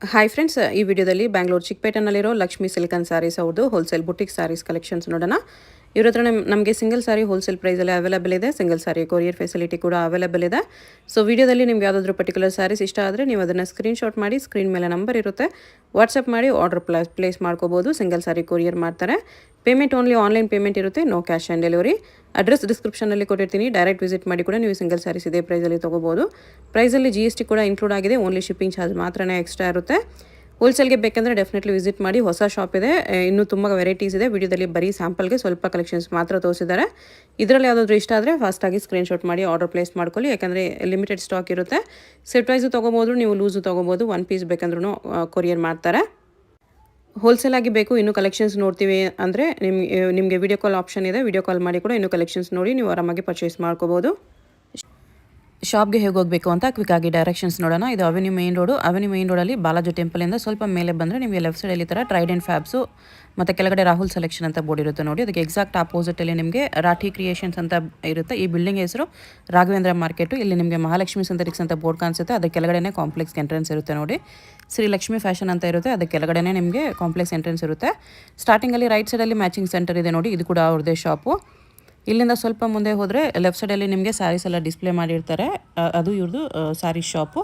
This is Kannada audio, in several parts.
ಹಾಯ್ ಫ್ರೆಂಡ್ಸ್, ಈ ವಿಡಿಯೋದಲ್ಲಿ ಬ್ಯಾಂಗ್ಳೂರು ಚಿಕ್ಕಪೇಟೆನಲ್ಲಿರೋ ಲಕ್ಷ್ಮಿ ಸಿಲ್ಕನ್ ಸ್ಯಾರೀಸ್ ಅವ್ರದ್ದು ಹೋಲ್ಸೇಲ್ ಬುಟಿಕ್ ಸ್ಯಾರೀಸ್ ಕಲೆಕ್ಷನ್ಸ್ ನೋಡೋಣ. ಇವ್ರ ಹತ್ರ ನಮಗೆ ಸಿಂಗಲ್ ಸ್ಯಾರಿ ಹೋಲ್ಸೇಲ್ ಪ್ರೈಸಲ್ಲಿ ಅವೈಲೇಬಲ್ ಇದೆ. ಸಿಂಗಲ್ ಸ್ಯಾರಿ ಕೊರಿಯರ್ ಫೆಸಿಲಿಟಿ ಕೂಡ ಅವೈಲೇಬಲ್ ಇದೆ. ಸೊ ವಿಡಿಯೋದಲ್ಲಿ ನಿಮ್ಗೆ ಯಾವುದಾದ್ರೂ ಪರ್ಟಿಕ್ಯುಲರ್ ಸ್ಯಾರೀಸ್ ಇಷ್ಟ ಆದರೆ ನೀವು ಅದನ್ನು ಸ್ಕ್ರೀನ್ಶಾಟ್ ಮಾಡಿ, ಸ್ಕ್ರೀನ್ ಮೇಲೆ ನಂಬರ್ ಇರುತ್ತೆ, ವಾಟ್ಸಪ್ ಮಾಡಿ ಆರ್ಡರ್ ಪ್ಲೇಸ್ ಮಾಡ್ಕೋಬೋದು. ಸಿಂಗಲ್ ಸ್ಯಾರಿ ಕೊರಿಯರ್ ಮಾಡ್ತಾರೆ. ಪೇಮೆಂಟ್ ಓನ್ಲಿ ಆನ್ಲೈನ್ ಪೇಮೆಂಟ್ ಇರುತ್ತೆ, no cash on delivery. Address ಡಿಸ್ಕ್ರಿಪ್ಷನಲ್ಲಿ ಕೊಟ್ಟಿರ್ತೀನಿ, ಡೈರೆಕ್ಟ್ ವಿಸಿಟ್ ಮಾಡಿ ಕೂಡ ನೀವು ಸಿಂಗಲ್ ಸ್ಯಾರೀಸ್ ಇದೇ ಪ್ರೈಸಲ್ಲಿ ತೊಗೋಬೋದು. ಪ್ರೈಸಲ್ಲಿ GST ಕೂಡ ಇನ್ಕ್ಲೂಡ್ ಆಗಿದೆ, ಓನ್ಲಿ ಶಿಪ್ಪಿಂಗ್ ಚಾರ್ಜ್ ಮಾತ್ರನೇ ಎಕ್ಸ್ಟ್ರಾ ಇರುತ್ತೆ. ಹೋಲ್ಸೇಲ್ಗೆ ಬೇಕಂದರೆ ಡೆಫಿನೆಟ್ಲಿ ವಿಸಿಟ್ ಮಾಡಿ. ಹೊಸ ಶಾಪ್ ಇದೆ, ಇನ್ನೂ ತುಂಬ ವೆರೈಟೀಸ್ ಇದೆ. ವಿಡಿಯೋದಲ್ಲಿ ಬರೀ ಸ್ಯಾಂಪಲ್ಗೆ ಸ್ವಲ್ಪ ಕಲೆಕ್ಷನ್ಸ್ ಮಾತ್ರ ತೋರಿಸಿದ್ದಾರೆ. ಇದರಲ್ಲಿ ಯಾವುದಾದ್ರೂ ಇಷ್ಟ ಆದರೆ ಫಾಸ್ಟಾಗಿ ಸ್ಕ್ರೀನ್ಶಾಟ್ ಮಾಡಿ ಆರ್ಡರ್ ಪ್ಲೇಸ್ ಮಾಡ್ಕೊಳ್ಳಿ, ಯಾಕಂದರೆ ಲಿಮಿಟೆಡ್ ಸ್ಟಾಕ್ ಇರುತ್ತೆ. ಸೆಟ್ ವೈಸು ತೊಗೋಬೋದು, ನೀವು ಲೂಸು ತೊಗೋಬೋದು. ಒನ್ ಪೀಸ್ ಬೇಕಂದ್ರೂ ಕೊರಿಯರ್ ಮಾಡ್ತಾರೆ. ಹೋಲ್ಸೇಲ್ ಆಗಿ ಬೇಕು, ಇನ್ನೂ ಕಲೆಕ್ಷನ್ಸ್ ನೋಡ್ತೀವಿ ಅಂದರೆ ನಿಮಗೆ ವಿಡಿಯೋ ಕಾಲ್ ಆಪ್ಷನ್ ಇದೆ. ವಿಡಿಯೋ ಕಾಲ್ ಮಾಡಿ ಕೂಡ ಇನ್ನೂ ಕಲೆಕ್ಷನ್ಸ್ ನೋಡಿ ನೀವು ಆರಾಮಾಗಿ ಪರ್ಚೇಸ್ ಮಾಡ್ಕೋಬೋದು. ಶಾಪ್ಗೆ ಹೇಗೆ ಹೋಗಬೇಕು ಅಂತ ಕ್ವಿಕ್ಕಾಗಿ ಡೈರೆಕ್ಷನ್ಸ್ ನೋಡೋಣ. ಇದು avenue main road. Avenue main ರೋಡಲ್ಲಿ ಬಾಲಾಜಿ ಟೆಂಪಲಿಂದ ಸ್ವಲ್ಪ ಮೇಲೆ ಬಂದರೆ ನಿಮಗೆ ಲೆಫ್ಟ್ ಸೈಡಲ್ಲಿ ಈ ಥರ ಟ್ರೈಡೆಂಟ್ ಫ್ಯಾಬ್ಸು ಮತ್ತು ಕೆಳಗಡೆ ರಾಹುಲ್ ಸೆಲೆಕ್ಷನ್ ಅಂತ ಬೋರ್ಡ್ ಇರುತ್ತೆ ನೋಡಿ. ಅದಕ್ಕೆ ಎಕ್ಸಾಕ್ಟ್ ಆಪೋಸಿಟಲ್ಲಿ ನಿಮಗೆ ರಾಠಿ ಕ್ರಿಯೇಷನ್ಸ್ ಅಂತ ಇರುತ್ತೆ. ಈ ಬಿಲ್ಡಿಂಗ್ ಹೆಸರು ರಾಘವೇಂದ್ರ ಮಾರ್ಕೆಟು. ಇಲ್ಲಿ ನಿಮಗೆ ಮಹಾಲಕ್ಷ್ಮಿ ಸಿಂಥೆಟಿಕ್ಸ್ ಅಂತ ಬೋರ್ಡ್ ಕಾಣಿಸುತ್ತೆ. ಅದಕ್ಕೆ ಕೆಳಗಡೆ ಕಾಂಪ್ಲೆಕ್ಸ್ ಎಂಟ್ರೆನ್ಸ್ ಇರುತ್ತೆ ನೋಡಿ. ಶ್ರೀ ಲಕ್ಷ್ಮಿ ಫ್ಯಾಷನ್ ಅಂತ ಇರುತ್ತೆ, ಅದಕ್ಕೆ ಕೆಳಗಡೆ ನಿಮಗೆ ಕಾಂಪ್ಲೆಕ್ಸ್ ಎಂಟ್ರೆನ್ಸ್ ಇರುತ್ತೆ. ಸ್ಟಾರ್ಟಿಂಗಲ್ಲಿ ರೈಟ್ ಸೈಡಲ್ಲಿ ಮ್ಯಾಚಿಂಗ್ ಸೆಂಟರ್ ಇದೆ ನೋಡಿ, ಇದು ಕೂಡ ಅವ್ರದ್ದೇ ಶಾಪು. ಇಲ್ಲಿಂದ ಸ್ವಲ್ಪ ಮುಂದೆ ಹೋದರೆ ಲೆಫ್ಟ್ ಸೈಡಲ್ಲಿ ನಿಮಗೆ ಸ್ಯಾರೀಸ್ ಎಲ್ಲ ಡಿಸ್ಪ್ಲೇ ಮಾಡಿರ್ತಾರೆ, ಅದು ಇವ್ರದ್ದು ಸ್ಯಾರಿ ಶಾಪು.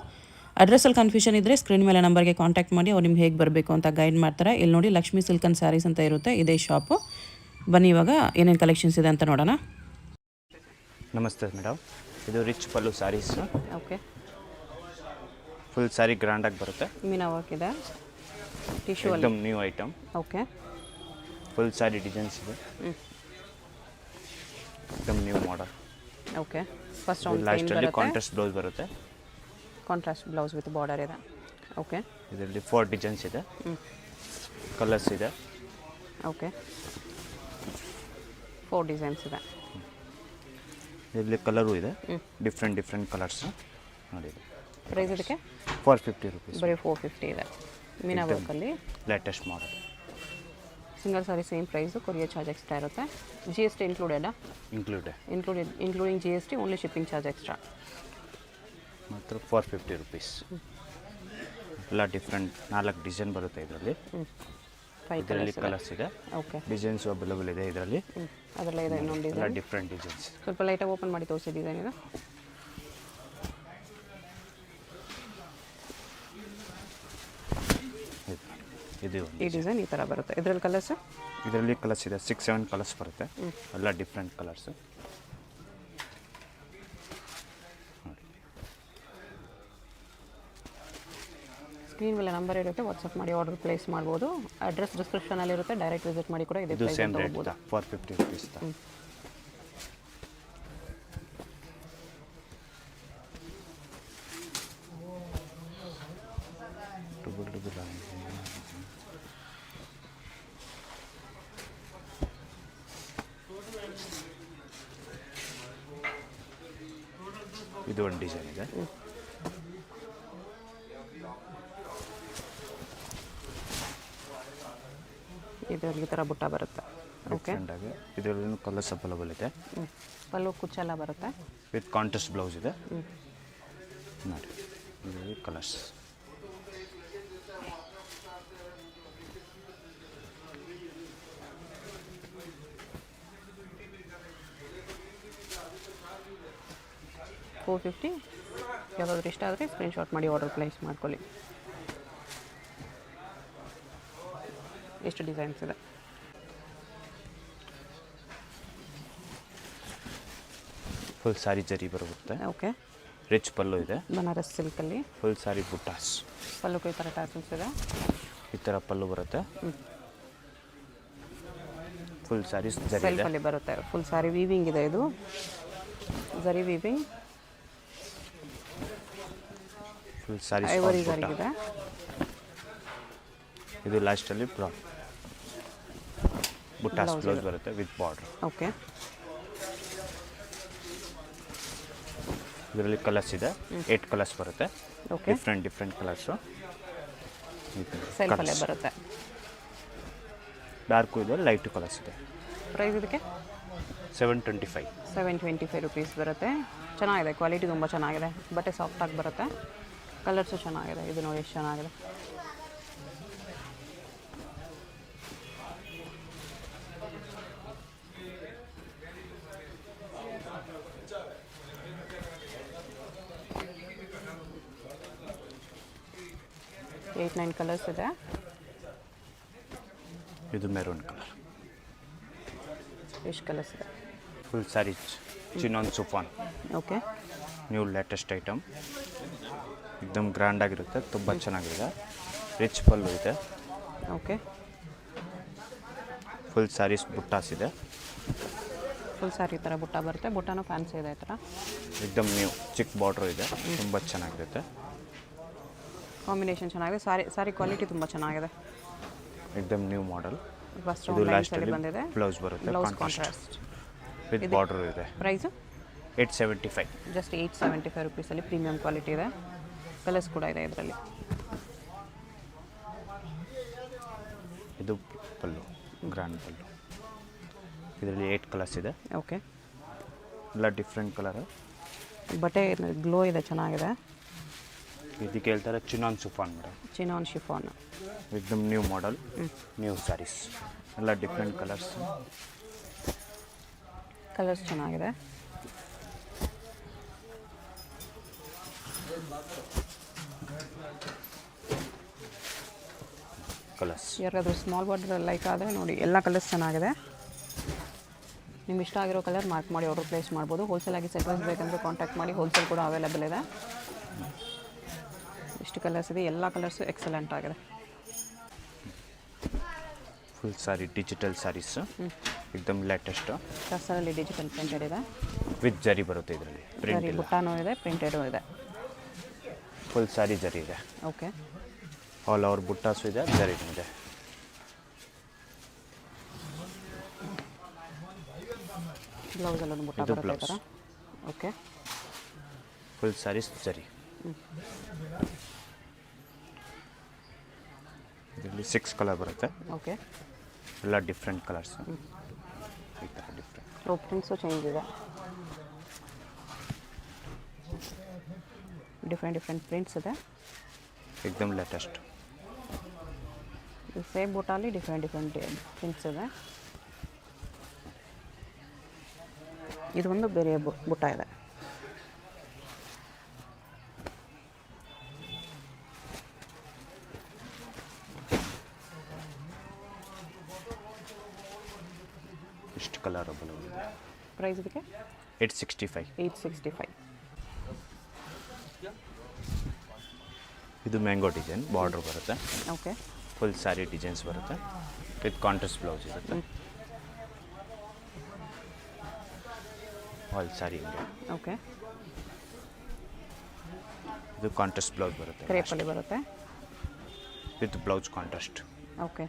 ಅಡ್ರೆಸ್ಸಲ್ಲಿ ಕನ್ಫ್ಯೂಷನ್ ಇದ್ದರೆ ಸ್ಕ್ರೀನ್ ಮೇಲೆ ನಂಬರ್ಗೆ ಕಾಂಟ್ಯಾಕ್ಟ್ ಮಾಡಿ, ಅವ್ರು ನಿಮ್ಗೆ ಹೇಗೆ ಬರಬೇಕು ಅಂತ ಗೈಡ್ ಮಾಡ್ತಾರೆ. ಇಲ್ಲಿ ನೋಡಿ ಲಕ್ಷ್ಮಿ ಸಿಲ್ಕನ್ ಸ್ಯಾರೀಸ್ ಅಂತ ಇರುತ್ತೆ, ಇದೇ ಶಾಪು. ಬನ್ನಿ ಇವಾಗ ಏನೇನು ಕಲೆಕ್ಷನ್ಸ್ ಇದೆ ಅಂತ ನೋಡೋಣ. ನಮಸ್ತೆ ಮೇಡಮ್, ಇದು rich pallu saris. Okay, full sari ಗ್ರ್ಯಾಂಡಾಗಿ ಬರುತ್ತೆ. ಮೀನಾ ವರ್ಕ್ ಇದೆ, ಟಿಶ್ಯೂ ಎಕ್ದಮ್ new item. Okay, full sari designs ಇದೆ, ಎಕ್ದಮ್ ನ್ಯೂ ಮಾಡೆಲ್. ಓಕೆ, ಫಸ್ಟ್ ಲಾಸ್ಟಲ್ಲಿ ಕಾಂಟ್ರಾಸ್ಟ್ ಬ್ಲೌಸ್ ಬರುತ್ತೆ. ಕಾಂಟ್ರಾಸ್ಟ್ ಬ್ಲೌಸ್ ವಿತ್ ಬಾರ್ಡರ್ ಇದೆ. ಓಕೆ, ಇದರಲ್ಲಿ 4 ಡಿಸೈನ್ಸ್ ಇದೆ, ಕಲರ್ಸ್ ಇದೆ. ಓಕೆ, 4 ಡಿಸೈನ್ಸ್ ಇದೆ. ಇದರಲ್ಲಿ ಕಲರು ಇದೆ, ಡಿಫ್ರೆಂಟ್ ಕಲರ್ಸ್ ನೋಡಿ. ಪ್ರೈಸ್ ಇದಕ್ಕೆ 450 ರುಪೀಸ್, ಬರೀ 450 ಇದೆ. ಮೀನಾ ವರ್ಕಲ್ಲಿ latest model. Single sari same price, courier charge extra ಇರುತ್ತೆ. GST ಇನ್ಕ್ಲೂಡೆಡಾ? Including GST, only shipping charge extra. ಮಾತ್ರ 450 ರುಪೀಸ್. ಎಲ್ಲ ಡಿಫ್ರೆಂಟ್ 4 ಡಿಸೈನ್ ಬರುತ್ತೆ ಇದರಲ್ಲಿ. 5 ಇದರಲ್ಲಿ ಕಲರ್ಸ್ ಇದೆ. ಓಕೆ, ಡಿಸೈನ್ಸ್ ಅವೈಲೇಬಲ್ ಇದೆ ಇದರಲ್ಲಿ. ಅದರಲ್ಲೇ ಇದೆ ಇನ್ನೊಂದು ಎಲ್ಲ ಡಿಸೈನ್. Different designs. ಸ್ವಲ್ಪ ಲೈಟಾಗಿ ಓಪನ್ ಮಾಡಿ ತೋರಿಸಿ ಡಿಸೈನ್ ಇದು. ಇದು ಈ ಡಿಸೈನ್ ಈ ಥರ ಬರುತ್ತೆ. ಇದರಲ್ಲಿ ಕಲರ್ಸು? ಇದರಲ್ಲಿ ಕಲರ್ಸ್ ಇದೆ, 6-7 ಕಲರ್ಸ್ ಬರುತ್ತೆ. ಎಲ್ಲ ಡಿಫ್ರೆಂಟ್ ಕಲರ್ಸ್. ಸ್ಕ್ರೀನ್ ಮೇಲೆ ನಂಬರ್ ಇರುತ್ತೆ, ವಾಟ್ಸಪ್ ಮಾಡಿ ಆರ್ಡರ್ ಪ್ಲೇಸ್ ಮಾಡ್ಬೋದು. ಅಡ್ರೆಸ್ ಡಿಸ್ಕ್ರಿಪ್ಷನಲ್ಲಿ ಇರುತ್ತೆ, ಡೈರೆಕ್ಟ್ ವಿಸಿಟ್ ಮಾಡಿ ಕೂಡ ಇದು ಸೇಮ್ ರೇಟ್ 450 ರುಪೀಸ್. ಇದು ಒಂದು ಡಿಸೈನ್ ಇದೆ. ಇದರಲ್ಲಿ ಈ ಥರ ಬುಟ್ಟ ಬರುತ್ತೆ. ಓಕೆ, ಇದರಲ್ಲಿ ಕಲರ್ಸ್ ಅವೈಲೇಬಲ್ ಇದೆ. ಪಲ್ಲು ಕುಚ್ಚೆಲ್ಲ ಬರುತ್ತೆ, ವಿತ್ ಕಾಂಟ್ರಾಸ್ಟ್ ಬ್ಲೌಸ್ ಇದೆ ನೋಡಿ. ಇದರಲ್ಲಿ ಕಲರ್ಸ್. $450. ಯಾವುದಾದ್ರೂ ಇಷ್ಟ ಆದರೆ ಸ್ಕ್ರೀನ್ಶಾಟ್ ಮಾಡಿ ಆರ್ಡರ್ ಪ್ಲೇಸ್ ಮಾಡ್ಕೊಳ್ಳಿ. ಎಷ್ಟು ಡಿಸೈನ್ಸ್ ಇದೆ. ಫುಲ್ ಸ್ಯಾರಿ ಜರಿ ಬರುತ್ತೆ. ಓಕೆ, ರಿಚ್ ಪಲ್ಲು ಇದೆ, ಬನಾರಸ್ ಸಿಲ್ಕಲ್ಲಿ. ಫುಲ್ ಸ್ಯಾರಿ ಬುಟ್ಟಾಸ್. ಪಲ್ಲುಗೂ ಈ ಥರ ಟ್ಯಾಸಲ್ಸ್ ಇದೆ, ಈ ಥರ ಪಲ್ಲು ಬರುತ್ತೆ. ಫುಲ್ ಸ್ಯಾರೀಸ್ ಜರಿ ಇದೆ, ಸೆಲ್ಫಲ್ಲಿ ಬರುತ್ತೆ. ಫುಲ್ ಸ್ಯಾರಿ ವೀವಿಂಗ್ ಇದೆ, ಇದು ಜರಿ ವೀವಿಂಗ್. ಫುಲ್ ಸ್ಯಾರೀಸ್ ಐವರಿ ಜರಿ ಇದೆ. ಇದು ಲಾಸ್ಟಲ್ಲಿ ಬುಟ್ಟಾಸ್ ಬ್ಲೌಸ್ ಬರುತ್ತೆ ವಿತ್ ಬಾರ್ಡರ್. ಓಕೆ, ಇದರಲ್ಲಿ ಕಲರ್ಸ್ ಇದೆ, 8 ಕಲರ್ಸ್ ಬರುತ್ತೆ. Okay, different colours. ಸೆಲ್ಫಲ್ಲೇ ಬರುತ್ತೆ. ಡಾರ್ಕು ಇದೆ, ಲೈಟ್ ಕಲರ್ಸ್ ಇದೆ. ಪ್ರೈಸ್ ಇದಕ್ಕೆ 725 ರುಪೀಸ್ ಬರುತ್ತೆ. ಚೆನ್ನಾಗಿದೆ, ಕ್ವಾಲಿಟಿ ತುಂಬ ಚೆನ್ನಾಗಿದೆ. ಬಟ್ಟೆ ಸಾಫ್ಟಾಗಿ ಬರುತ್ತೆ, ಕಲರ್ಸು ಚೆನ್ನಾಗಿದೆ. ಇದು ನೋಡಿ ಎಷ್ಟು ಚೆನ್ನಾಗಿದೆ. 8-9 ಕಲರ್ಸ್ ಇದೆ. ಇದು ಮೆರೂನ್ ಕಲರ್. ಎಷ್ಟು ಕಲರ್ಸ್ ಇದೆ? Full sari chinon chiffon. Okay. New latest item. ಎಕ್ದಮ್ ಗ್ರ್ಯಾಂಡ್ ಆಗಿರುತ್ತೆ, ತುಂಬ ಚೆನ್ನಾಗಿದೆ. ರಿಚ್ ಪಲ್ಲು ಇದೆ. ಓಕೆ. ಫುಲ್ ಸ್ಯಾರೀಸ್ ಬುಟ್ಟಾಸ್ ಇದೆ. ಫುಲ್ ಸ್ಯಾರಿ ಥರ ಬುಟ್ಟ ಬರುತ್ತೆ. ಬುಟ್ಟನೂ ಫ್ಯಾನ್ಸಿ ಇದೆ ಈ ಥರ. ಎಕ್ದಮ್ ನ್ಯೂ ಚಿಕ್ಕ ಬಾರ್ಡ್ರು ಇದೆ, ತುಂಬ ಚೆನ್ನಾಗಿರುತ್ತೆ. ಕಾಂಬಿನೇಷನ್ ಚೆನ್ನಾಗಿದೆ. ಸಾರಿ ಕ್ವಾಲಿಟಿ ತುಂಬ ಚೆನ್ನಾಗಿದೆ. ಎಕ್ದಮ್ ನ್ಯೂ ಮಾಡೆಲ್. ಫಸ್ಟ್ ಇದು ಲೈನ್ಸಲ್ಲಿ ಲಾಸ್ಟಲ್ಲಿ ಬಂದಿದೆ. ಬ್ಲೌಸ್ ಬರುತ್ತೆ, blouse contrast contrast. With border ಇದೆ. ಪ್ರೈಸು 875. ಜಸ್ಟ್ 875 ರುಪೀಸಲ್ಲಿ ಪ್ರೀಮಿಯಂ ಕ್ವಾಲಿಟಿ ಇದೆ. ಕಲರ್ಸ್ ಕೂಡ ಇದೆ ಇದರಲ್ಲಿ. ಇದು ಪಲ್ಲು, ಗ್ರ್ಯಾಂಡ್ ಪಲ್ಲು. ಇದರಲ್ಲಿ 8 ಕಲರ್ಸ್ ಇದೆ. ಓಕೆ. ಎಲ್ಲ ಡಿಫ್ರೆಂಟ್ ಕಲರು. ಬಟ್ಟೆ ಗ್ಲೋ ಇದೆ, ಚೆನ್ನಾಗಿದೆ. ಇದಕ್ಕೆ ಹೇಳ್ತಾರೆ chinon chiffon madam. Chinon chiffon. ಎಕ್ದಮ್ ನ್ಯೂ ಮಾಡೆಲ್, ನ್ಯೂ ಸ್ಯಾರೀಸ್. ಎಲ್ಲ ಡಿಫ್ರೆಂಟ್ ಕಲರ್ಸ್. ಕಲರ್ಸ್ ಚೆನ್ನಾಗಿದೆ. ಕಲರ್ಸ್ ಯಾರಿಗಾದ್ರೂ ಸ್ಮಾಲ್ ಬಾರ್ಡರ್ ಲೈಕ್ ಆದರೆ ನೋಡಿ, ಎಲ್ಲ ಕಲರ್ಸ್ ಚೆನ್ನಾಗಿದೆ. ನಿಮ್ಗೆ ಇಷ್ಟ ಆಗಿರೋ ಕಲರ್ ಮಾರ್ಕ್ ಮಾಡಿ ಆರ್ಡರ್ ಪ್ಲೇಸ್ ಮಾಡ್ಬೋದು. ಹೋಲ್ಸೇಲ್ ಆಗಿ ಸೆಟ್ ವೈಸ್ ಬೇಕಂದರೆ ಕಾಂಟ್ಯಾಕ್ಟ್ ಮಾಡಿ. ಹೋಲ್ಸೇಲ್ ಕೂಡ ಅವೈಲೇಬಲ್ ಇದೆ. ಎಷ್ಟು ಕಲರ್ಸ್ ಇದೆ, ಎಲ್ಲ ಕಲರ್ಸು ಎಕ್ಸಲೆಂಟ್ ಆಗಿದೆ. Full sari digital saris. ಎಕ್ದಮ್ ಲೇಟೆಸ್ಟು. ಟಸರಲ್ಲಿ ಡಿಜಿಟಲ್ ಪ್ರಿಂಟೆಡ್ ಇದೆ. ವಿತ್ ಜರಿ ಬರುತ್ತೆ ಇದರಲ್ಲಿ, ಪ್ರಿಂಟ್ ಜರಿ ಇಲ್ಲ. ಬುಟ್ಟಾನೂ ಇದೆ, ಪ್ರಿಂಟೆಡೂ ಇದೆ. ಫುಲ್ ಸ್ಯಾರಿ ಜರಿ ಇದೆ. ಓಕೆ. ಆಲ್ ಓವರ್ ಬುಟ್ಟಾಸು ಇದೆ, ಜರಿನೂ ಇದೆ. ಬ್ಲೌಸಲ್ಲೊಂದು ಬುಟ್ಟ ಇದು ಬರುತ್ತೆ ಈ ಥರ. ಬ್ಲೌಸ್. ಓಕೆ. ಫುಲ್ ಸ್ಯಾರೀಸ್ ಜರಿ. ಇದರಲ್ಲಿ 6 ಕಲರ್ ಬರುತ್ತೆ. ಓಕೆ. ಎಲ್ಲ ಡಿಫ್ರೆಂಟ್ ಕಲರ್ಸ್. ಈ ಥರ ಡಿಫ್ರೆಂಟ್ ಪ್ರಿಂಟ್ಸು ಚೇಂಜ್ ಇದೆ. ಡಿಫ್ರೆಂಟ್ ಪ್ರಿಂಟ್ಸ್ ಇದೆ. ಎಕ್ದಮ್ ಲೇಟೆಸ್ಟ್. ಸೇಮ್ ಬುಟ್ಟಲ್ಲಿ ಡಿಫ್ರೆಂಟ್ ಪ್ರಿಂಟ್ಸ್ ಇದೆ. ಇದು ಒಂದು ಬೇರೆ ಬುಟ್ಟ ಇದೆ. ಇಷ್ಟು ಕಲರ್ ಅವೈಲೇಬಲ್ ಇದೆ. ಪ್ರೈಸ್ ಇದಕ್ಕೆ 865. 865. ಇದು ಮ್ಯಾಂಗೋ ಡಿಸೈನ್ ಬಾರ್ಡ್ರ್ ಬರುತ್ತೆ. ಓಕೆ. ಫುಲ್ ಸ್ಯಾರಿ ಡಿಸೈನ್ಸ್ ಬರುತ್ತೆ. ವಿತ್ ಕಾಂಟ್ರಾಸ್ಟ್ ಬ್ಲೌಸ್ ಇರುತ್ತೆ. ಆಲ್ ಸ್ಯಾರಿ ಇದೆ. ಓಕೆ. ಇದು ಕಾಂಟ್ರಾಸ್ಟ್ ಬ್ಲೌಸ್ ಬರುತ್ತೆ. ಕ್ರೇಪಲ್ಲಿ ಬರುತ್ತೆ. With blouse contrast. Okay.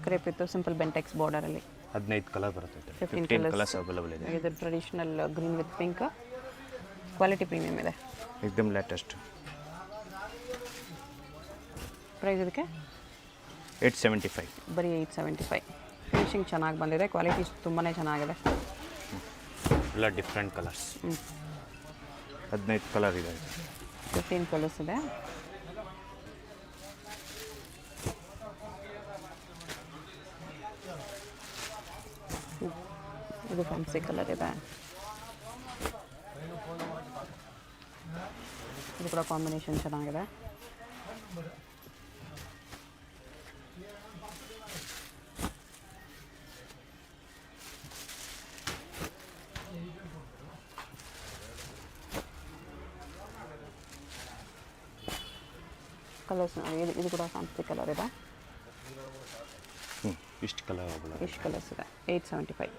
Crepe ಇತ್ತು ಸಿಂಪಲ್ ಬೆಂಟೆಕ್ಸ್ ಬಾರ್ಡರಲ್ಲಿ. 15 ಕಲರ್ ಬರುತ್ತೆ. 15 ಕಲರ್ಸ್ ಅವೈಲೇಬಲ್ ಇದೆ. ಇದು traditional green with pink. Quality premium ಇದೆ. ಎಕ್ದಮ್ ಲೇಟೆಸ್ಟ್. ಪ್ರೈಸ್ ಇದಕ್ಕೆ 875. ಬರೀ 875. ಫಿನಿಶಿಂಗ್ ಚೆನ್ನಾಗಿ ಬಂದಿದೆ. ಕ್ವಾಲಿಟಿ ತುಂಬಾ ಚೆನ್ನಾಗಿದೆ. ಎಲ್ಲ ಡಿಫ್ರೆಂಟ್ ಕಲರ್ಸ್. 15 ಕಲರ್ ಇದೆ. 15 ಕಲರ್ಸ್ ಇದೆ. ಇದು ಫ್ಯಾನ್ಸಿ ಕಲರ್ ಇದೆ. ಇದು ಕೂಡ ಕಾಂಬಿನೇಷನ್ ಚೆನ್ನಾಗಿದೆ. ಕಲರ್ಸ್ ಇದು ಕೂಡ ಫ್ಯಾನ್ಸಿ ಕಲರ್ ಇದೆ. ಇಷ್ಟು ಕಲರ್ ಅವೈಲೇಬಲ್. ಇಷ್ಟು ಕಲರ್ಸ್ ಇದೆ. 875.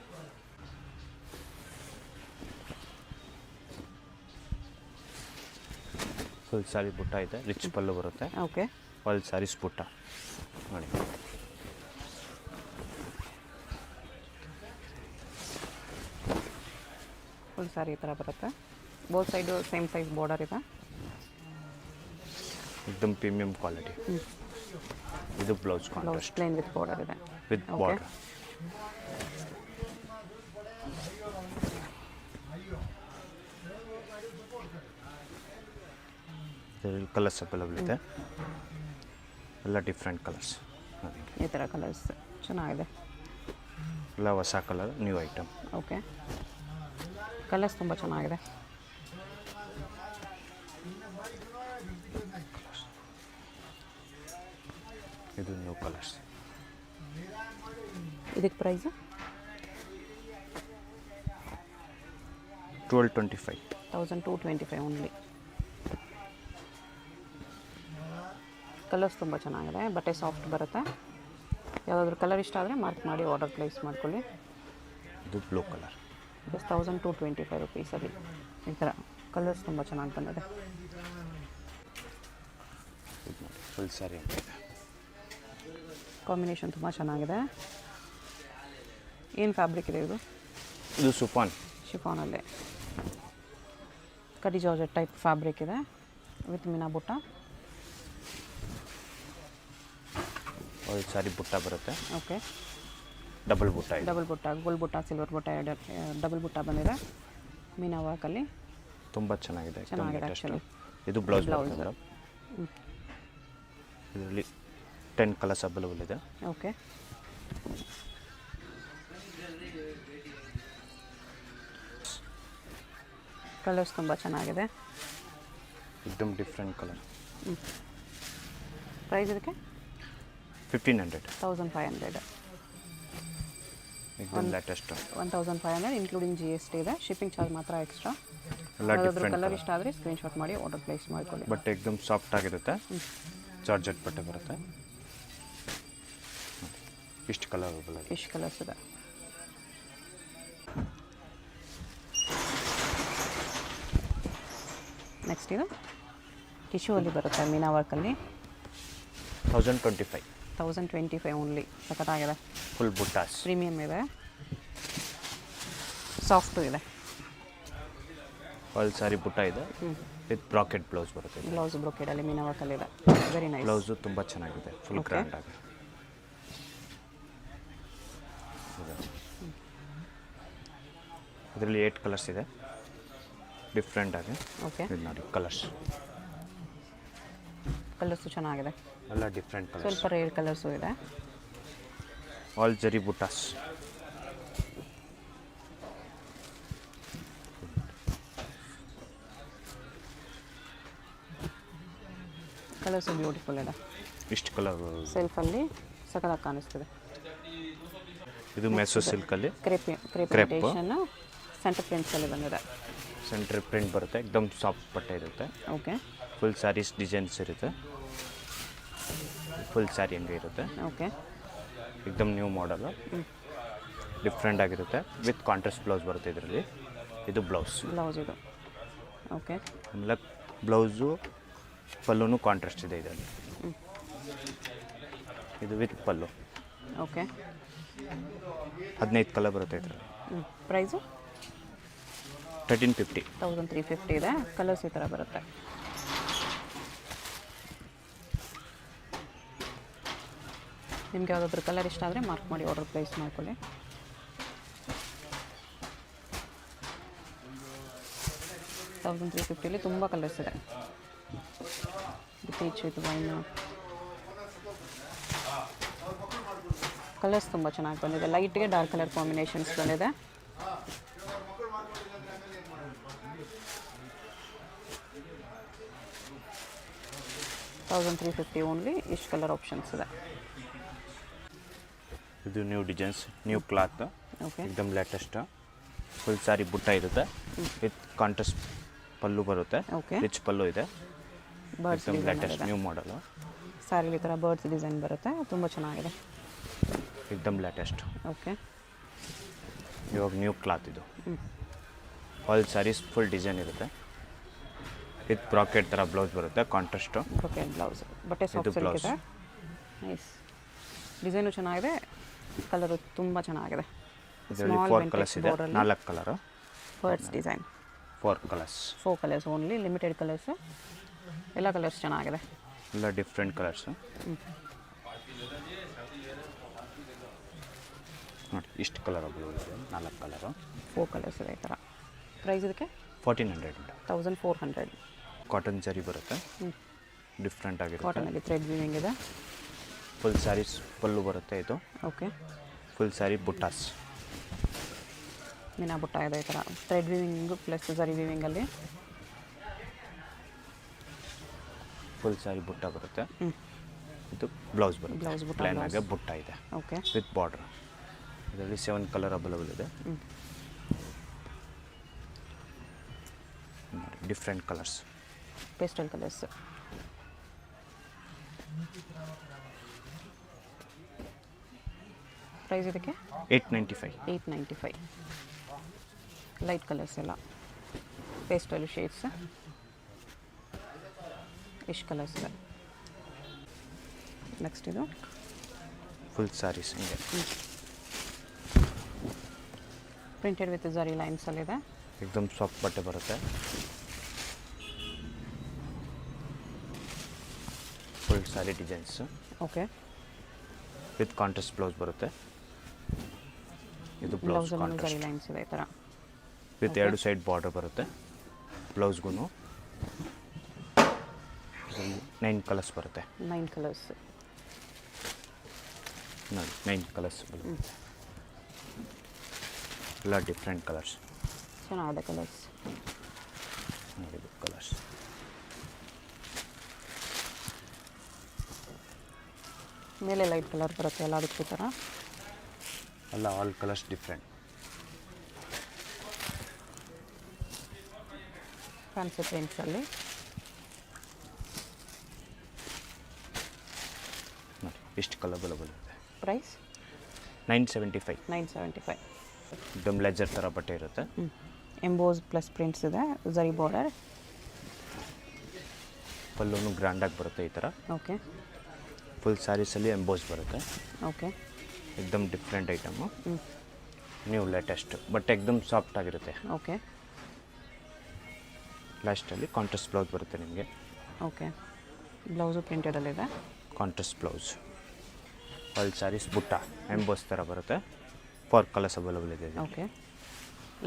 ಫುಲ್ ಸ್ಯಾರಿ ಬುಟ್ಟ ಇದೆ. ರಿಚ್ ಪಲ್ಲು ಬರುತ್ತೆ. ಓಕೆ. ಆಲ್ ಸ್ಯಾರೀಸ್ ಬುಟ್ಟ ನೋಡಿ. ಫುಲ್ ಸ್ಯಾರಿ ಈ ಥರ ಬರುತ್ತೆ. Both side same size border ಇದೆ. ಎಕ್ದಮ್ ಪ್ರೀಮಿಯಂ ಕ್ವಾಲಿಟಿ. ಇದು blouse blouse contrast plain with border ಇದೆ. With Okay. ಬಾರ್ಡರ್. ಇದರಲ್ಲಿ ಕಲರ್ಸ್ ಅವೈಲೇಬಲ್ ಇದೆ. ಎಲ್ಲ ಡಿಫ್ರೆಂಟ್ ಕಲರ್ಸ್ ನೋಡಿ. ಈ ಥರ ಕಲರ್ಸ್ ಚೆನ್ನಾಗಿದೆ. ಎಲ್ಲ ಹೊಸ colour, new item. Okay. Colours ತುಂಬ ಚೆನ್ನಾಗಿದೆ. ಇದು ನ್ಯೂ ಕಲರ್ಸ್. ಇದಕ್ಕೆ ಪ್ರೈಸು 1225. 1225 ಓನ್ಲಿ. ಕಲರ್ಸ್ ತುಂಬ ಚೆನ್ನಾಗಿದೆ, ಬಟ್ಟೆ ಸಾಫ್ಟ್ ಬರುತ್ತೆ. ಯಾವುದಾದ್ರೂ ಕಲರ್ ಇಷ್ಟ ಆದರೆ ಮಾರ್ಕ್ ಮಾಡಿ ಆರ್ಡರ್ ಪ್ಲೇಸ್ ಮಾಡ್ಕೊಳ್ಳಿ. ಇದು ಬ್ಲೂ ಕಲರ್. ಜಸ್ಟ್ 1225 ರುಪೀಸಲ್ಲಿ ಈ ಥರ ಕಲರ್ಸ್ ತುಂಬ ಚೆನ್ನಾಗಿ ಬಂದಿದೆ. ಫುಲ್ ಸ್ಯಾರಿ ಅಂತ ಇದೆ. ಕಾಂಬಿನೇಷನ್ ತುಂಬ ಚೆನ್ನಾಗಿದೆ. ಏನು ಫ್ಯಾಬ್ರಿಕ್ ಇದೆ ಇದು? ಇದು ಸುಪಾನ್. ಶಿಫಾನಲ್ಲೇ ಕಡಿ ಜಾರ್ಜೆಟ್ ಟೈಪ್ ಫ್ಯಾಬ್ರಿಕ್ ಇದೆ ವಿತ್ ಮೀನಾ ಬುಟ್ಟ. ಒಂದು ಸಾರಿ ಬುಟ್ಟ ಬರುತ್ತೆ. ಓಕೆ, ಡಬಲ್ ಬುಟ್ಟ ಇದೆ. ಡಬಲ್ ಬುಟ್ಟ, ಗೋಲ್ಡ್ ಬುಟ್ಟ, ಸಿಲ್ವರ್ ಬುಟ್ಟ, ಡಬಲ್ ಬುಟ್ಟ ಬಂದಿದೆ. ಮೀನಾ ವರ್ಕಲ್ಲಿ ತುಂಬ ಚೆನ್ನಾಗಿದೆ. ಚೆನ್ನಾಗಿದೆ ಆ್ಯಕ್ಚುಲಿ. ಇದು ಬ್ಲೌಸ್ ಬರುತ್ತೆ. ಇದರಲ್ಲಿ 10 ಕಲರ್ಸ್ ಅವೈಲೇಬಲ್ ಇದೆ. ಓಕೆ, ಕಲರ್ಸ್ ತುಂಬ ಚೆನ್ನಾಗಿದೆ. एकदम ಡಿಫ್ರೆಂಟ್ ಕಲರ್. ಪ್ರೈಸ್ ಇದಕ್ಕೆ 1500. 1500. एकदम ಲೇಟೆಸ್ಟ್. 1500 ಇನ್ಕ್ಲೂಡಿಂಗ್ GST ಇದೆ. ಶಿಪ್ಪಿಂಗ್ ಚಾರ್ಜ್ ಮಾತ್ರ ಎಕ್ಸ್ಟ್ರಾ. ಎಲ್ಲ ಯಾವುದಾದ್ರೂ ಡಿಫ್ರೆಂಟ್ ಕಲರ್ ಇಷ್ಟ ಆದರೆ ಸ್ಕ್ರೀನ್ಶಾಟ್ ಮಾಡಿ ಆರ್ಡರ್ ಪ್ಲೇಸ್ ಮಾಡ್ಕೊಳ್ಳಿ. ಬಟ್ एकदम ಸಾಫ್ಟ್ ಆಗಿರುತ್ತೆ. ಜಾರ್ಜೆಟ್ ಬಟ್ಟೆ ಬರುತ್ತೆ. ಇಷ್ಟು ಕಲರ್ ಅವೈಲೇಬಲ್ ಇದೆ. ಇಷ್ಟು ಕಲರ್ಸ್ ಇದೆ. ನೆಕ್ಸ್ಟ್ ಇದು ಟಿಶ್ಯೂ ಅಲ್ಲಿ ಬರುತ್ತೆ ಮೀನಾ ವರ್ಕಲ್ಲಿ. 1025. 1025 ಓನ್ಲಿ. ಸಖತ್ತಾಗಿದೆ. ಫುಲ್ ಬುಟ್ಟಾಸ್. ಪ್ರೀಮಿಯಮ್ ಇದೆ, ಸಾಫ್ಟು ಇದೆ. ಒಂದು ಸಾರಿ ಬುಟ್ಟ ಇದೆ ವಿತ್ ಬ್ರಾಕೆಟ್ ಬ್ಲೌಸ್ ಬರುತ್ತೆ. ಬ್ಲೌಸ್ ಬ್ರೊಕೆಡಲ್ಲಿ ಮೀನಾ ವರ್ಕಲ್ಲಿದೆ. Very nice. ಬ್ಲೌಸು ತುಂಬ ಚೆನ್ನಾಗಿದೆ, ಫುಲ್ ಗ್ರ್ಯಾಂಡ್ ಆಗಿ. ಇದರಲ್ಲಿ 8 ಕಲರ್ಸ್ ಇದೆ ಡಿಫ್ರೆಂಟ್ ಆಗಿ. ಓಕೆ, ಇದು ನೋಡಿ ಕಲರ್ಸ್ ಕಲರ್ಸು ಚೆನ್ನಾಗಿದೆ. ಎಲ್ಲ ಡಿಫ್ರೆಂಟ್ ಕಲರ್ಸ್. ಸ್ವಲ್ಪ ರೇರ್ ಕಲರ್ಸು ಇದೆ. ಆಲ್ ಜರಿ ಬುಟ್ಟಾಸ್. ಕಲರ್ಸು ಬ್ಯೂಟಿಫುಲ್ ಇದೆ. ಇಷ್ಟು ಕಲರ್. ಸೆಲ್ಫಲ್ಲಿ ಸಖತ್ತಾಗಿ ಕಾಣಿಸ್ತಿದೆ. ಇದು ಮೆಸೋ ಸಿಲ್ಕಲ್ಲಿ ಕ್ರೇಪೇಷನ್ ಸೆಂಟರ್ ಪ್ರಿಂಟ್ಸಲ್ಲಿ ಬಂದಿದೆ. ಸೆಂಟ್ರ್ ಪ್ರಿಂಟ್ ಬರುತ್ತೆ. एकदम ಸಾಫ್ಟ್ ಬಟ್ಟೆ ಇರುತ್ತೆ. ಓಕೆ, ಫುಲ್ ಸ್ಯಾರೀಸ್ ಡಿಸೈನ್ಸ್ ಇರುತ್ತೆ. ಫುಲ್ ಸ್ಯಾರಿ ಹಂಗೆ ಇರುತ್ತೆ. ಓಕೆ, एकदम ನ್ಯೂ ಮಾಡಲು ಡಿಫ್ರೆಂಟ್ ಆಗಿರುತ್ತೆ. ವಿತ್ ಕಾಂಟ್ರಾಸ್ಟ್ ಬ್ಲೌಸ್ ಬರುತ್ತೆ ಇದರಲ್ಲಿ. ಇದು ಬ್ಲೌಸ್. ಬ್ಲೌಸ್ ಇದು. ಓಕೆ, ಆಮೇಲೆ ಬ್ಲೌಸು ಪಲ್ಲುನು ಕಾಂಟ್ರಾಸ್ಟ್ ಇದೆ ಇದರಲ್ಲಿ. ಇದು ವಿತ್ ಪಲ್ಲು. ಓಕೆ, 15 ಕಲರ್ ಬರುತ್ತೆ ಇದರಲ್ಲಿ. ಪ್ರೈಸು 1350. 1350 ಇದೆ. ಕಲರ್ಸ್ ಈ ಥರ ಬರುತ್ತೆ. ನಿಮ್ಗೆ ಯಾವುದಾದ್ರೂ ಕಲರ್ ಇಷ್ಟ ಆದರೆ ಮಾರ್ಕ್ ಮಾಡಿ ಆರ್ಡರ್ ಪ್ಲೇಸ್ ಮಾಡ್ಕೊಳ್ಳಿ. $1350 ತುಂಬ ಕಲರ್ಸ್ ಇದೆ. ಪೀಚ್ ವಿತ್ ವೈನ್ ಕಲರ್ಸ್ ತುಂಬ ಚೆನ್ನಾಗಿ ಬಂದಿದೆ. ಲೈಟ್ಗೆ ಡಾರ್ಕ್ ಕಲರ್ ಕಾಂಬಿನೇಷನ್ಸ್ ಬಂದಿದೆ. $1350 ಓನ್ಲಿ. ಇಷ್ಟು ಕಲರ್ ಆಪ್ಷನ್ಸ್ ಇದೆ. ಇದು new designs, new cloth. Okay, एकदम ಲೇಟೆಸ್ಟ್. ಫುಲ್ ಸ್ಯಾರಿ ಬುಟ್ಟ ಇರುತ್ತೆ ವಿತ್ ಕಾಂಟ್ರಾಸ್ಟ್ ಪಲ್ಲು ಬರುತ್ತೆ. ಓಕೆ, ರಿಚ್ ಪಲ್ಲು ಇದೆ. ಬರ್ಡ್ಸ್ एकदम ಡಿಸೈನ್ ಲೇಟೆಸ್ಟ್ ಇದೆ. ನ್ಯೂ ಮಾಡಲು. ಸ್ಯಾರಿಲಿ ಈ ಥರ ಬರ್ಡ್ಸ್ ಡಿಸೈನ್ ಬರುತ್ತೆ. ತುಂಬ ಚೆನ್ನಾಗಿದೆ. एकदम ಲೇಟೆಸ್ಟ್. ಓಕೆ, ಇವಾಗ ನ್ಯೂ ಕ್ಲಾತ್ ಇದು. ಆಲ್ ಸ್ಯಾರೀಸ್ ಫುಲ್ ಡಿಸೈನ್ ಇರುತ್ತೆ. ವಿತ್ ಬ್ರಾಕೆಟ್ ಥರ ಬ್ಲೌಸ್ ಬರುತ್ತೆ. Contrast brocade blouse. ಬಟ್ಟೆ ಸಾಫ್ಟ್ ಸಿಲ್ಕ್ ಬ್ಲೌಸ್. ಇದೆ. ನೈಸ್. ಡಿಸೈನು ಚೆನ್ನಾಗಿದೆ, ಕಲರು ತುಂಬ ಚೆನ್ನಾಗಿದೆ. ಇದರಲ್ಲಿ 4 ಕಲರ್ಸ್ ಇದೆ. 4 colour. Birds design. 4 colours. 4 colours only. Limited colours. ಎಲ್ಲ ಕಲರ್ಸ್ ಚೆನ್ನಾಗಿದೆ. ಎಲ್ಲ ಡಿಫ್ರೆಂಟ್ ಕಲರ್ಸು. ನೋಡಿ ಇಷ್ಟು ಕಲರ್ ಬ್ಲೌಸ್ ಇದೆ. 4 ಕಲರು. 4 ಕಲರ್ಸ್ ಇದೆ ಈ ಥರ. ಪ್ರೈಸ್ ಇದಕ್ಕೆ 1400. 1400. ಕಾಟನ್ ಜರಿ ಬರುತ್ತೆ. ಡಿಫ್ರೆಂಟ್ ಆಗಿರುತ್ತೆ. ಕಾಟನಲ್ಲಿ ಥ್ರೆಡ್ ವೀವಿಂಗ್ ಇದೆ. ಫುಲ್ ಸ್ಯಾರೀಸ್ ಪಲ್ಲು ಬರುತ್ತೆ ಇದು. Okay, full sari buttas. ಮೀನಾ ಬುಟ್ಟ ಇದೆ ಈ ಥರ. ಥ್ರೆಡ್ ವೀವಿಂಗು ಪ್ಲಸ್ ಜರಿ ವೀವಿಂಗಲ್ಲಿ. ಫುಲ್ ಸ್ಯಾರಿ ಬುಟ್ಟ ಬರುತ್ತೆ. ಇದು ಬ್ಲೌಸ್ ಬರುತ್ತೆ. ಬ್ಲೌಸ್ ಬುಟ್ಟ ಪ್ಲೇನ್ ಆಗಿ ಬುಟ್ಟ ಇದೆ ಓಕೆ ವಿತ್ ಬಾರ್ಡ್ರ್. ಇದರಲ್ಲಿ 7 ಕಲರ್ ಅವೈಲೇಬಲ್ ಇದೆ. Different colours. Pastel colours. Price ಇದಕ್ಕೆ 895. 895. ಲೈಟ್ ಕಲರ್ಸ್ ಎಲ್ಲ ಪೇಸ್ಟಲ್ ಶೇಡ್ಸ್. ಇಷ್ಟು ಕಲರ್ಸ್ ಇದೆ. ನೆಕ್ಸ್ಟ್ ಇದು ಫುಲ್ ಸ್ಯಾರೀಸ್ ಹಿಂಗೆ ಪ್ರಿಂಟೆಡ್ ವಿತ್ ಜರಿ ಲೈನ್ಸ್ ಅಲ್ಲಿದೆ. ಎಕ್ದಮ್ ಸಾಫ್ಟ್ ಬಟ್ಟೆ ಬರುತ್ತೆ. Full sari designs okay with contrast blouse ಬರುತ್ತೆ. ಇದು ಬ್ಲೌಸ್ ಬ್ಲೌಸಲ್ಲಿ ಜರಿ ಕಾಂಟ್ರಾಸ್ಟ್ ಲೈನ್ಸ್ ಇದೆ ಈ ಥರ. ವಿತ್ 2 ಸೈಡ್ ಬಾರ್ಡರ್ ಬರುತ್ತೆ. ಬ್ಲೌಸ್ಗೂ 9 ಕಲರ್ಸ್ ಬರುತ್ತೆ. 9 ಕಲರ್ಸ್. ನೋಡಿ 9 ಕಲರ್ಸ್ ಬರುತ್ತೆ. ಎಲ್ಲ ಡಿಫ್ರೆಂಟ್ ಕಲರ್ಸ್. ಚೆನ್ನಾಗಿದೆ ಕಲರ್ಸ್. ನೋಡಿ ಕಲರ್ಸ್. ಮೇಲೆ ಲೈಟ್ ಕಲರ್ ಬರುತ್ತೆ ಎಲ್ಲ ಅದಕ್ಕೆ ಈ ಥರ. ಎಲ್ಲ ಆಲ್ ಕಲರ್ಸ್ ಡಿಫ್ರೆಂಟ್. ಫ್ಯಾನ್ಸಿ ಪ್ರಿಂಟ್ಸಲ್ಲಿ ನೋಡಿ ಇಷ್ಟು ಕಲರ್ ಅವೈಲೇಬಲ್ ಇದೆ. ಪ್ರೈಸ್ 975. 975. ಎಕ್ದಮ್ ಲೆಜರ್ ಥರ ಬಟ್ಟೆ ಇರುತ್ತೆ. ಎಂಬೋಸ್ ಪ್ಲಸ್ ಪ್ರಿಂಟ್ಸ್ ಇದೆ ಜರಿ ಬಾರ್ಡರ್. ಪಲ್ಲೂನು ಗ್ರ್ಯಾಂಡಾಗಿ ಬರುತ್ತೆ ಈ ಥರ. ಓಕೆ ಫುಲ್ ಸ್ಯಾರೀಸಲ್ಲಿ ಎಂಬೋಸ್ ಬರುತ್ತೆ. ಓಕೆ ಎಕ್ದಮ್ different item. New latest but ಎಕ್ದಮ್ ಸಾಫ್ಟ್ ಆಗಿರುತ್ತೆ. ಓಕೆ ಲಾಸ್ಟಲ್ಲಿ ಕಾಂಟ್ರಾಸ್ಟ್ ಬ್ಲೌಸ್ ಬರುತ್ತೆ ನಿಮಗೆ. ಓಕೆ ಬ್ಲೌಸು ಪ್ರಿಂಟೆಡಲ್ಲಿದೆ. Contrast blouse. All saris butta emboss ಥರ ಬರುತ್ತೆ. 4 ಕಲರ್ಸ್ ಅವೈಲೇಬಲ್ ಇದೆ. ಓಕೆ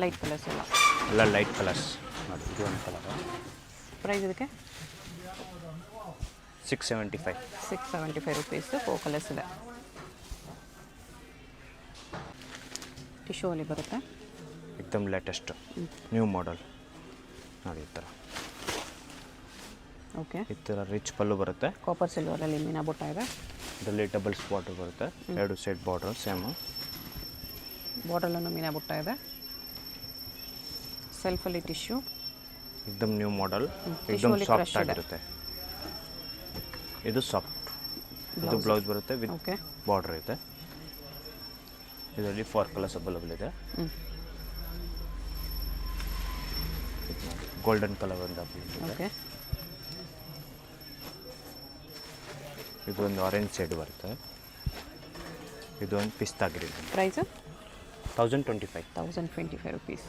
ಲೈಟ್ ಕಲರ್ಸ್ ಎಲ್ಲ. ಎಲ್ಲ ಲೈಟ್ ಕಲರ್ಸ್. ನೋಡಿ ಇದು ಒಂದು ಕಲರ್. ಪ್ರೈಸ್ ಇದಕ್ಕೆ 675. 675 ರುಪೀಸ್. 4 ಕಲರ್ಸ್ ಇದೆ. ಟಿಶ್ಯೂ ಅಲ್ಲಿ ಬರುತ್ತೆ. ಎಕ್ದಮ್ ಲೇಟೆಸ್ಟ್ ನ್ಯೂ ಮಾಡೆಲ್. ನೋಡಿ ಈ ಥರ. ಓಕೆ ಈ ಥರ ರಿಚ್ ಪಲ್ಲು ಬರುತ್ತೆ. ಕಾಪರ್ ಸಿಲ್ವರಲ್ಲಿ ಮೀನಾ ಬುಟ್ಟ ಇದೆ. ಇದರಲ್ಲಿ ಡಬಲ್ಸ್ ಬಾರ್ಡರ್ ಬರುತ್ತೆ. 2 ಸೈಡ್ ಬಾರ್ಡರ್ ಸೇಮು. ಬಾರ್ಡರಲ್ಲೂ ಮೀನಾ ಬುಟ್ಟ ಇದೆ. ಸೆಲ್ಫಲ್ಲಿ ಟಿಶ್ಯೂ. ಎಕ್ದಮ್ ನ್ಯೂ ಮಾಡೆಲ್. tissue ಎಕ್ದಮ್ ಅಲ್ಲಿ ಸಾಫ್ಟ್ crush ಇದೆ. ಆಗಿರುತ್ತೆ. ಇದು ಸಾಫ್ಟ್. ಇದು ಬ್ಲೌಸ್ ಬರುತ್ತೆ ವಿತ್ ಓಕೆ ಬಾರ್ಡರ್ ಇದೆ. ಇದರಲ್ಲಿ 4 ಕಲರ್ಸ್ ಅವೈಲೇಬಲ್ ಇದೆ. ಗೋಲ್ಡನ್ ಕಲರ್ ಒಂದು ಅವೈಲೇಬಲ್ ಇದೆ. ಓಕೆ ಇದು ಒಂದು ಆರೆಂಜ್ ಶೇಡ್ ಬರುತ್ತೆ. ಇದು ಒಂದು ಪಿಸ್ತಾ ಗ್ರೀನ್. ಪ್ರೈಸು 1025. 1025 ರುಪೀಸ್.